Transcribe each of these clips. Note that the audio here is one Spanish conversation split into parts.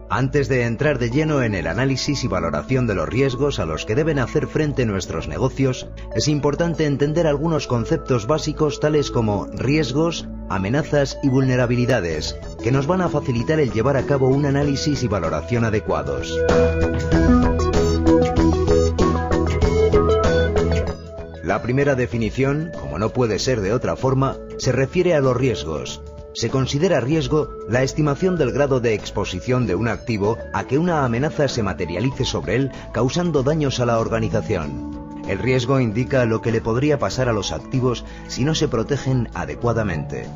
Antes de entrar de lleno en el análisis y valoración de los riesgos a los que deben hacer frente nuestros negocios, es importante entender algunos conceptos básicos tales como riesgos, amenazas y vulnerabilidades, que nos van a facilitar el llevar a cabo un análisis y valoración adecuados. La primera definición, como no puede ser de otra forma, se refiere a los riesgos. Se considera riesgo la estimación del grado de exposición de un activo a que una amenaza se materialice sobre él, causando daños a la organización. El riesgo indica lo que le podría pasar a los activos si no se protegen adecuadamente.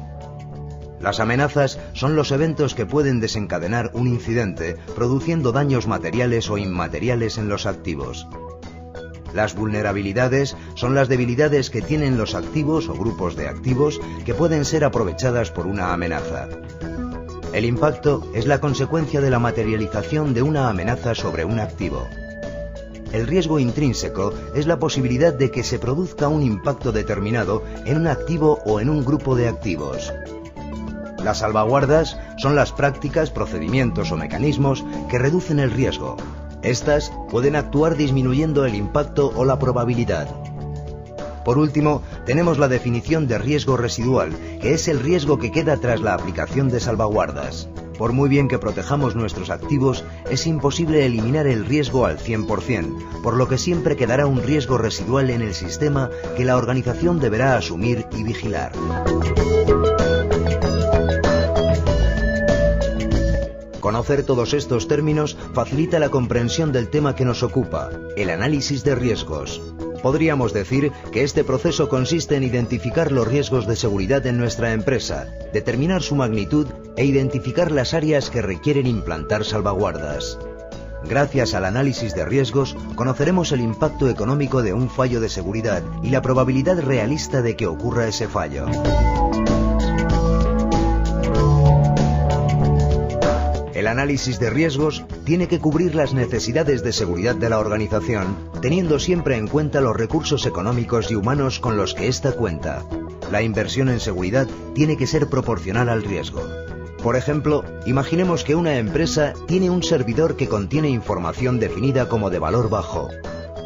Las amenazas son los eventos que pueden desencadenar un incidente, produciendo daños materiales o inmateriales en los activos. Las vulnerabilidades son las debilidades que tienen los activos o grupos de activos que pueden ser aprovechadas por una amenaza. El impacto es la consecuencia de la materialización de una amenaza sobre un activo. El riesgo intrínseco es la posibilidad de que se produzca un impacto determinado en un activo o en un grupo de activos. Las salvaguardas son las prácticas, procedimientos o mecanismos que reducen el riesgo. Estas pueden actuar disminuyendo el impacto o la probabilidad. Por último, tenemos la definición de riesgo residual, que es el riesgo que queda tras la aplicación de salvaguardas. Por muy bien que protejamos nuestros activos, es imposible eliminar el riesgo al 100%, por lo que siempre quedará un riesgo residual en el sistema que la organización deberá asumir y vigilar. Conocer todos estos términos facilita la comprensión del tema que nos ocupa, el análisis de riesgos. Podríamos decir que este proceso consiste en identificar los riesgos de seguridad en nuestra empresa, determinar su magnitud e identificar las áreas que requieren implantar salvaguardas. Gracias al análisis de riesgos, conoceremos el impacto económico de un fallo de seguridad y la probabilidad realista de que ocurra ese fallo. El análisis de riesgos tiene que cubrir las necesidades de seguridad de la organización, teniendo siempre en cuenta los recursos económicos y humanos con los que ésta cuenta. La inversión en seguridad tiene que ser proporcional al riesgo. Por ejemplo, imaginemos que una empresa tiene un servidor que contiene información definida como de valor bajo.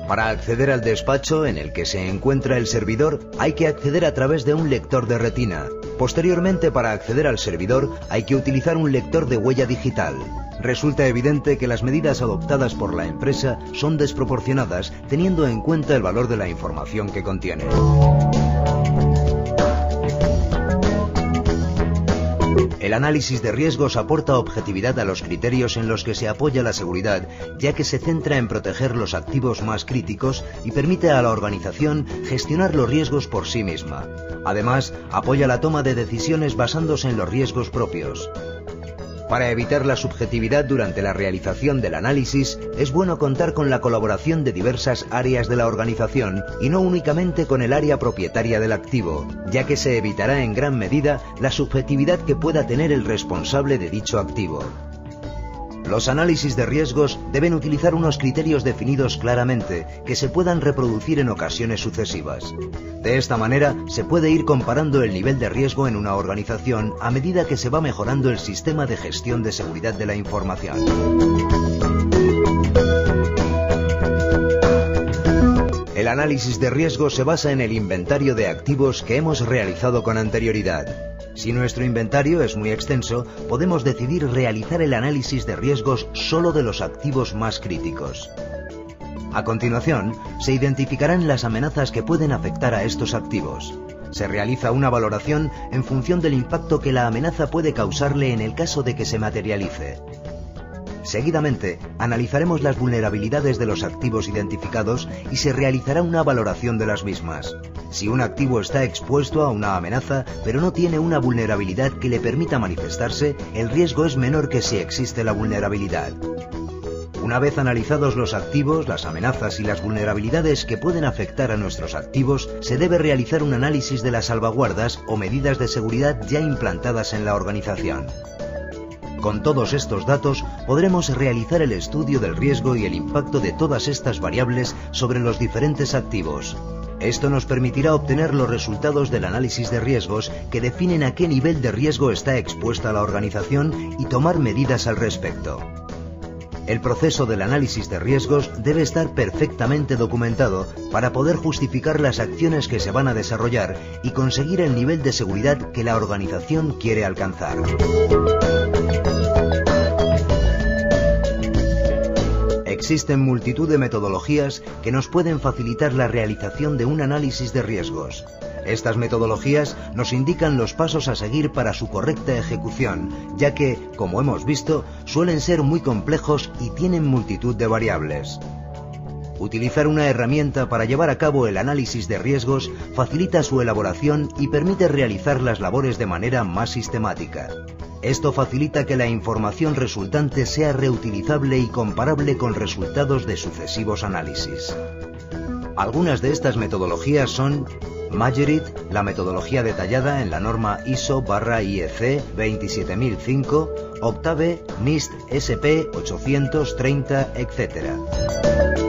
Para acceder al despacho en el que se encuentra el servidor, hay que acceder a través de un lector de retina. Posteriormente, para acceder al servidor, hay que utilizar un lector de huella digital. Resulta evidente que las medidas adoptadas por la empresa son desproporcionadas, teniendo en cuenta el valor de la información que contiene. El análisis de riesgos aporta objetividad a los criterios en los que se apoya la seguridad, ya que se centra en proteger los activos más críticos y permite a la organización gestionar los riesgos por sí misma. Además, apoya la toma de decisiones basándose en los riesgos propios. Para evitar la subjetividad durante la realización del análisis, es bueno contar con la colaboración de diversas áreas de la organización y no únicamente con el área propietaria del activo, ya que se evitará en gran medida la subjetividad que pueda tener el responsable de dicho activo. Los análisis de riesgos deben utilizar unos criterios definidos claramente que se puedan reproducir en ocasiones sucesivas. De esta manera, se puede ir comparando el nivel de riesgo en una organización a medida que se va mejorando el sistema de gestión de seguridad de la información. El análisis de riesgo se basa en el inventario de activos que hemos realizado con anterioridad. Si nuestro inventario es muy extenso, podemos decidir realizar el análisis de riesgos solo de los activos más críticos. A continuación, se identificarán las amenazas que pueden afectar a estos activos. Se realiza una valoración en función del impacto que la amenaza puede causarle en el caso de que se materialice. Seguidamente, analizaremos las vulnerabilidades de los activos identificados y se realizará una valoración de las mismas. Si un activo está expuesto a una amenaza, pero no tiene una vulnerabilidad que le permita manifestarse, el riesgo es menor que si existe la vulnerabilidad. Una vez analizados los activos, las amenazas y las vulnerabilidades que pueden afectar a nuestros activos, se debe realizar un análisis de las salvaguardas o medidas de seguridad ya implantadas en la organización. Con todos estos datos, podremos realizar el estudio del riesgo y el impacto de todas estas variables sobre los diferentes activos. Esto nos permitirá obtener los resultados del análisis de riesgos que definen a qué nivel de riesgo está expuesta la organización y tomar medidas al respecto. El proceso del análisis de riesgos debe estar perfectamente documentado para poder justificar las acciones que se van a desarrollar y conseguir el nivel de seguridad que la organización quiere alcanzar. Existen multitud de metodologías que nos pueden facilitar la realización de un análisis de riesgos. Estas metodologías nos indican los pasos a seguir para su correcta ejecución, ya que, como hemos visto, suelen ser muy complejos y tienen multitud de variables. Utilizar una herramienta para llevar a cabo el análisis de riesgos facilita su elaboración y permite realizar las labores de manera más sistemática. Esto facilita que la información resultante sea reutilizable y comparable con resultados de sucesivos análisis. Algunas de estas metodologías son Magerit, la metodología detallada en la norma ISO/IEC 27005, Octave, NIST SP 830, etc.